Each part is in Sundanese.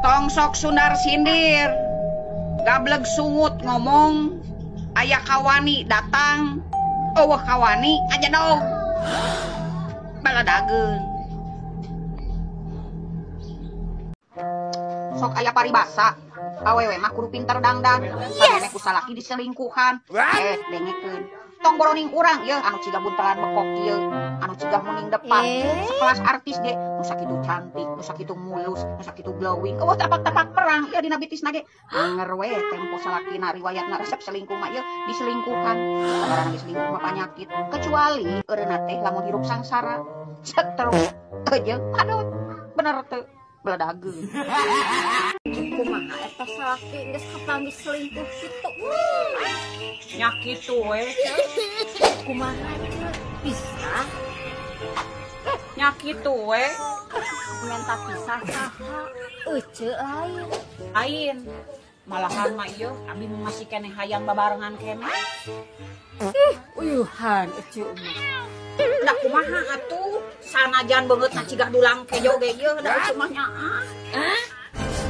Tongsok sundar sindir, gableg sungut ngomong, aya kawani datang, wah kawani aja dong, baladageun. Sok aya paribasa, awewe mah kudu pinter dangdang, sampe ku salaki diselingkuhan, dengekeun. Tong boroning urang ye anu ciga buntelan bekok ieu, anu ciga muning depan, sekelas artis ge, nu sakitu cantik, nu sakitu mulus, nu sakitu glowing, eueuh tapak-tapak perang ye dina bitisna ge. Anger we tempo salakina riwayatna resep selingkuh mah ye diselingkuhan. Sabarana ge selingkuh mah panyakit, kecuali eureuna teh lamun hirup sangsara. Cek terus aja, aduh bener teu baladageun. Kumaha eta salaki geus kapanggih selingkuh kitu. Nya kitu we. Kumaha bisa? Nya kitu we. Minta pisah saha? Euceu lain. Lain. Malahan mah ieu abi masih keneh hayang babarengan keneh. Uyuhan euceu mah. Da kumaha atuh? Sanajan beungeut na cigah dulang kejo ge ieu da euceu mah nyaah.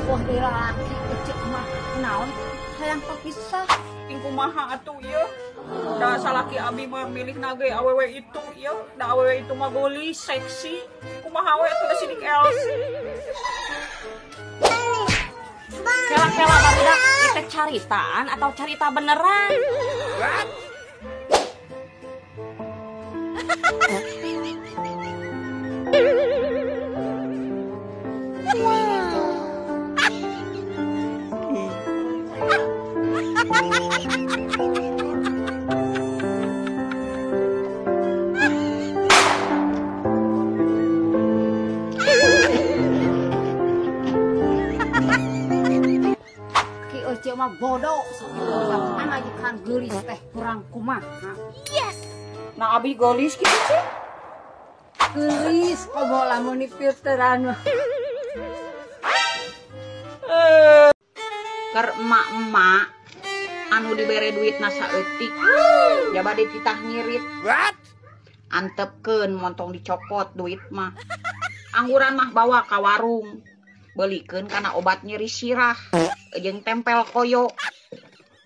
Wah deui lalaki euceu mah naon hayang papisah. Ting kumaha atuh ieu? Da salaki abi mah milihna ge awewe itu ieu, da awewe itu mah gelis, seksi. Kumaha we atuh da sidik Elsi. Kela-kela barudak itu caritaan atau cerita beneran? Ki Ece mah bodoh sama ngajukan gelis teh kurang kumaha. Yes. Nah abi gelis kitu sih. Gelis komo lamun dipilteran mah. Keur emak-emak anu dibere duitna saeutik ya bade titah ngirit. Antepkeun montong dicopot duit mah. Angguran mah bawa ka warung. Belikeun kana obat nyeri sirah jeung tempel koyo.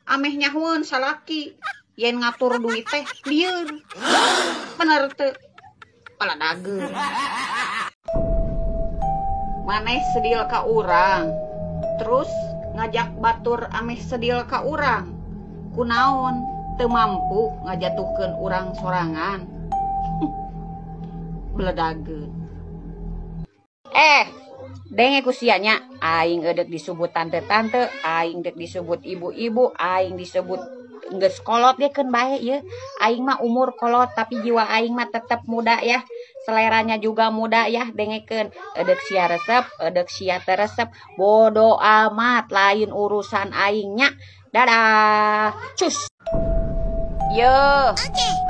Ameh nyahueun salaki yen ngatur duit teh lieur. Bener teu? Baladageun. Maneh sedil ka urang. Terus ngajak batur ameh sedil ka urang. Kunaon teu mampu ngajatuhkeun urang sorangan. Baladageun. Denge kusianya aing edek disebut tante-tante, aing dek disebut ibu-ibu, aing disebut geus kolot ge keun bae ye. Aing mah umur kolot tapi jiwa aing mah tetep muda ya. Seleranya juga muda ya, dengekeun. Edek sia resep, edek sia teu resep, bodo amat lain urusan aingnya. Dadah. Cus. Ye,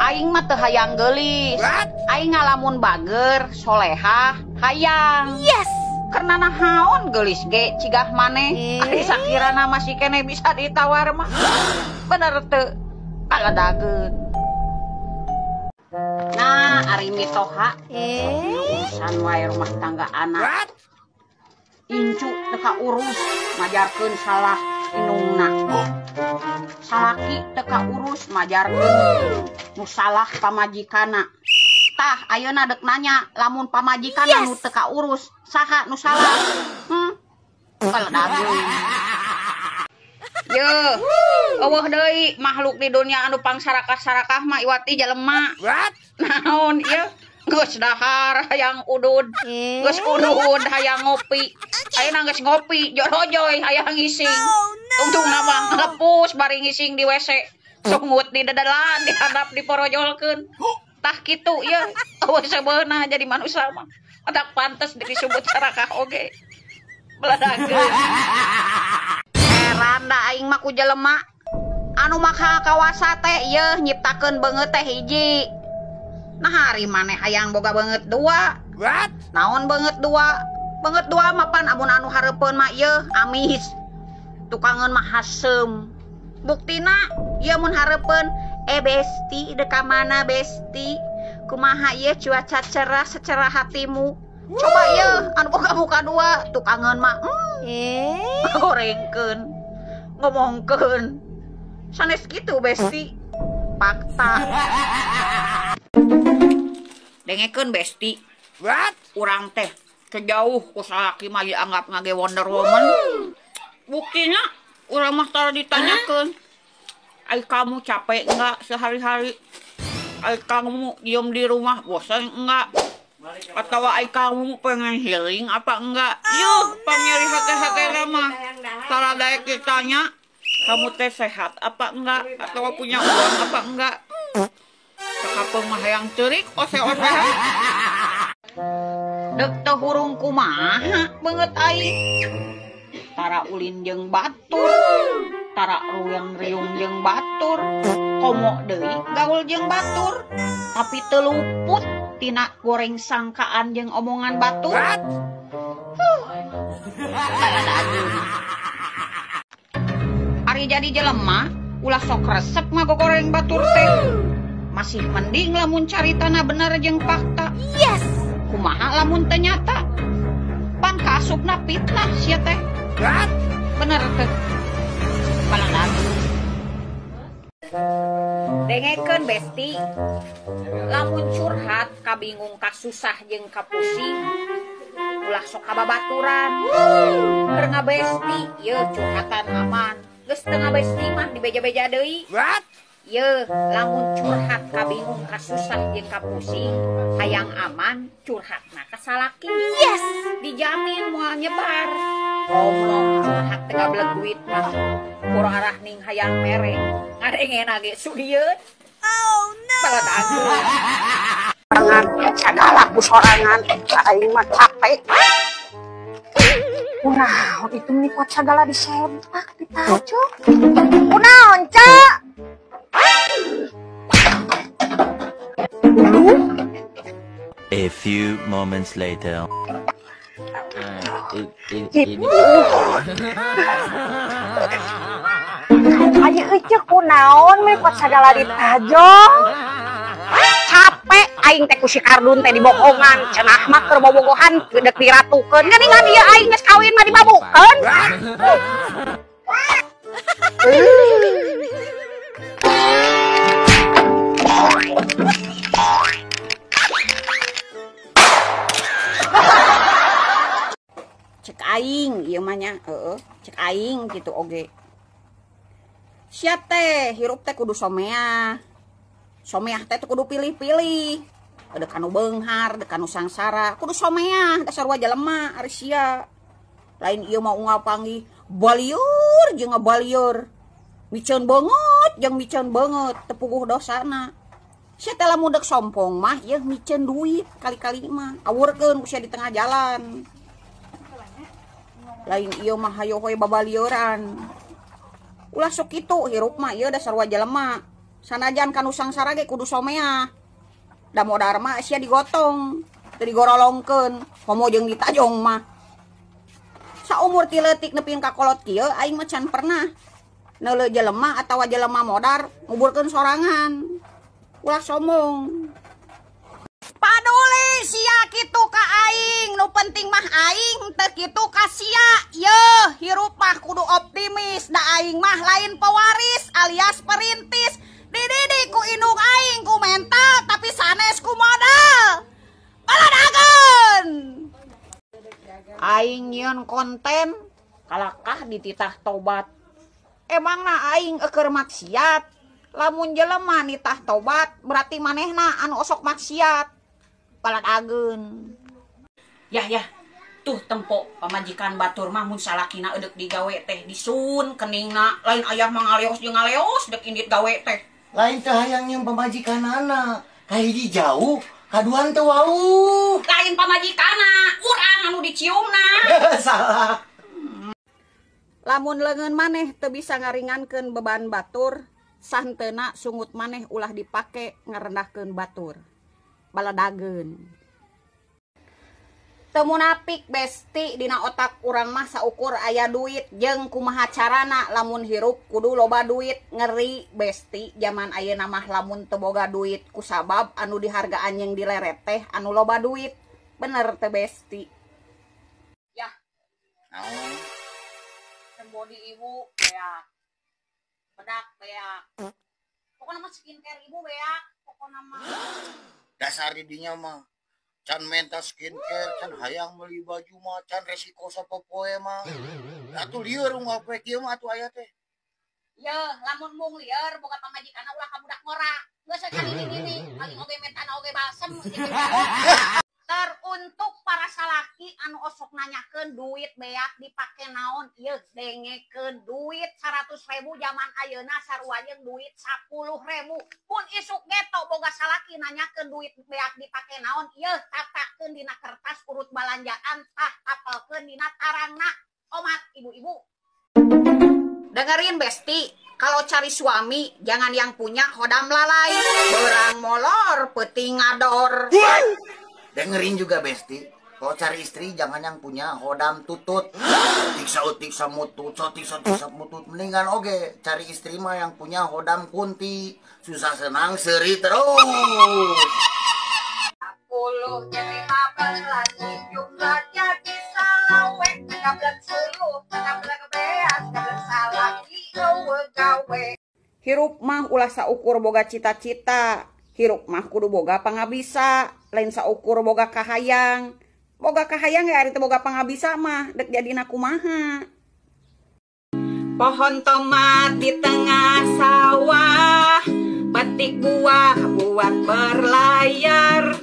aing mah teu hayang geulis. Aing ngalamun bager, solehah, hayang. Yes. Karena nahaon geulis ge cigah maneh. Ari sakirana masih kene bisa ditawar mah. Bener teu? Baladageun. Nah, ari mitoha. Urusan wae rumah tangga anak. Incu teu kaurus majarkeun salah indungna. Salaki teu kaurus majarkeun nu salah pamajikanna. Tah ayeuna dek nanya lamun pamajikanna nu teu kaurus saha nu salah? Baladageun. Ye, eueuh deui makhluk di dunia anu pangsarakah-sarakah mah iwati jelema. Naon ieu? Geus dahar hayang udud. Geus udud hayang ngopi. Ayeuna geus ngopi, jodoh-joy hayang ngising. Tungtungna mah nglepus bari ngising di WC. Sungut di dadalan, dihandap diporojolkeun. Tah kitu ieu. Eueuh sabeuna jadi manusia mah. Adak pantes disebut sarakah oge. Baladageun. Heran da aing mah ku jelema anu makha kawasa teh ieu nyiptakeun beungeut teh hiji. Nah hari maneh hayang boga beungeut dua. Naon beungeut dua? Beungeut dua mah pan amun anu hareupeun mah ieu amis. Tukangeun mah hasem. Buktina ieu mun hareupeun besti deka mana besti? Kumaha ieu cuaca cerah secerah hatimu? Coba ya anu boga muka dua tukangan mah gorengkeun ngomongkeun sanes gitu besti fakta dengekeun besti what urang teh kejauh ku salaki mah dianggap ngage Wonder Woman buktinya urang mah tara ditanyakeun ai kamu capek enggak sehari-hari ai kamu diem di rumah bosan enggak atau ai kamu pengen healing apa enggak yuk panyeri hati-hati mah tara daek ditanya kamu teh sehat apa enggak atau punya uang apa enggak cakapeng mah hayang teurik ose-osehan dek teh hurung kumaha beungeut aing tara ulin jeung batur tara ruyang-riyung jeung batur komo deui gaul jeung batur tapi teu luput tina goreng sangkaan jeung omongan batur ari jadi jelema ulah sok resep ngagoreng batur teh masih mending lamun caritana bener jeung fakta yes kumaha lamun teu nyata pan kaasupna fitnah sia teh bener teh baladagu dengekeun besti lamun curhat kabingung kasusah jeung kapusing ulah sok kababaturan keur ngabesti yeuh curhatan aman geus teu ngabesti mah dibeja-beja deui yeuh lamun curhat kabingung kasusah jeung kapusing hayang aman curhatna ka salaki yes dijamin moal nyebar ngomong curhat teu gablek duit mah kurarah ning hayang mere ngadengena ge sugieun oh no baladagu segala sorangan aing mah capek kunaon itu nikmat segala disempak ditajok kunaon cak A few moments later. Aja ecek kunaon nikmat segala ditajok capek aing teh ku si Kardun teh dibohongan cenah mah keur bobogohan deuk diratukeun geuningan ieu aing geus kawin mah dibabukeun cek aing ieu mah nya cek aing gitu oge sia teh hirup teh kudu someah teh kudu pilih-pilih ada kanu beunghar ada kanu sangsara kudu someah dasar wajah lemah ari sia lain ieu mah unggal panggih balieur jeung ngabalieur miceun banget jeung miceun banget teu puguh dosana sia teh lamun deuk sompong mah yeuh miceun duit kali-kali mah awurkeun ku sia di tengah jalan lain ieu mah hayo hoy babalieuran ulah sok kitu hirup mah ieu dasar wajah lemah sanajan kanu sangsara ge kudu someah da modar mah sia digotong teu digorolongkeun homo jeung ditajong mah saumur ti leutik nepikeun ka kolot kieu aing mah can pernah neuleuh jelema atawa jelema modar nguburkeun sorangan ulah somong paduli sia kitu ka aing nu penting mah aing teu kitu ka sia yeuh hirup mah kudu optimis da aing mah lain pewaris alias perintis dididik ku indung aing ku mental tapi sanes ku modal baladageun aing nyieun konten kalakah dititah tobat emangna aing keur maksiat lamun jelema nitah tobat berarti manehna anu osok maksiat baladageun yah tuh tempo pamajikan batur mah mun salakina eudeup digawe teh disun keningna lain aya mah ngaleos jeung ngaleos deuk indit gawe teh lain teh hayang nyeun pamajikanana kahiji jauh kaduan teh wau lain pamajikanna urang anu diciumna salah lamun leungeun maneh teu bisa ngaringankeun beban batur santeuna sungut maneh ulah dipake ngarendahkeun batur baladageun teu munapik besti dina otak urang mah saukur aya duit jeung kumaha carana lamun hirup kudu loba duit ngeri besti zaman ayeuna mah lamun teu boga duit kusabab anu dihargaan jeung dileret teh anu loba duit bener teh Besti. Ya, Naon? body ibu beak. Bedak beak. Pokoknya mah skincare ibu beak. Pokoknya mah. Dasar didinya mah. Can mental skincare, can hayang beli baju mah, can resiko sapopoe mah. Atuh lieur unggal poe kieu mah atuh aya teh. Ya, lamun mung lieur boga pamajikan ulah kabudak ngora. Geus saja gini, paling oge metana oge balsem. Teruntuk para salaki anu osok nanyakeun duit beak dipake naon, ieu dengekeun duit 100.000 zaman ayeuna sarua jeung duit 10.000. Pun isuk geto boga salaki nanyakeun duit beak dipake naon, ieu tatakeun dina kertas urut balanjaan tah apelkeun dina tarangna. Omat ibu-ibu. Dengerin Besti, kalau cari suami jangan yang punya hodam lalai, berang molor, peuting ngador. Dengerin juga Besti, kalau cari istri jangan yang punya hodam tutut. Tiksa samutut, sotik samutut. Mendingan oge cari istri mah yang punya hodam kunti. Susah senang seri terus. 10 jadi 15 jumlah jadi salawe 13 suluh 16 beas 13 salaki gawe. Hirup mah ulah saukur boga cita-cita. Hirup mah kudu boga pangabisa, lain saukur boga kahayang. Boga kahayang ya ari teh boga pangabisa mah dek jadina kumaha. Pohon tomat di tengah sawah, petik buah buat berlayar.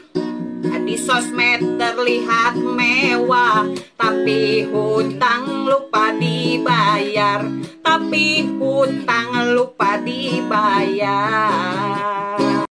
Di sosmed terlihat mewah, tapi hutang lupa dibayar. Tapi hutang lupa dibayar.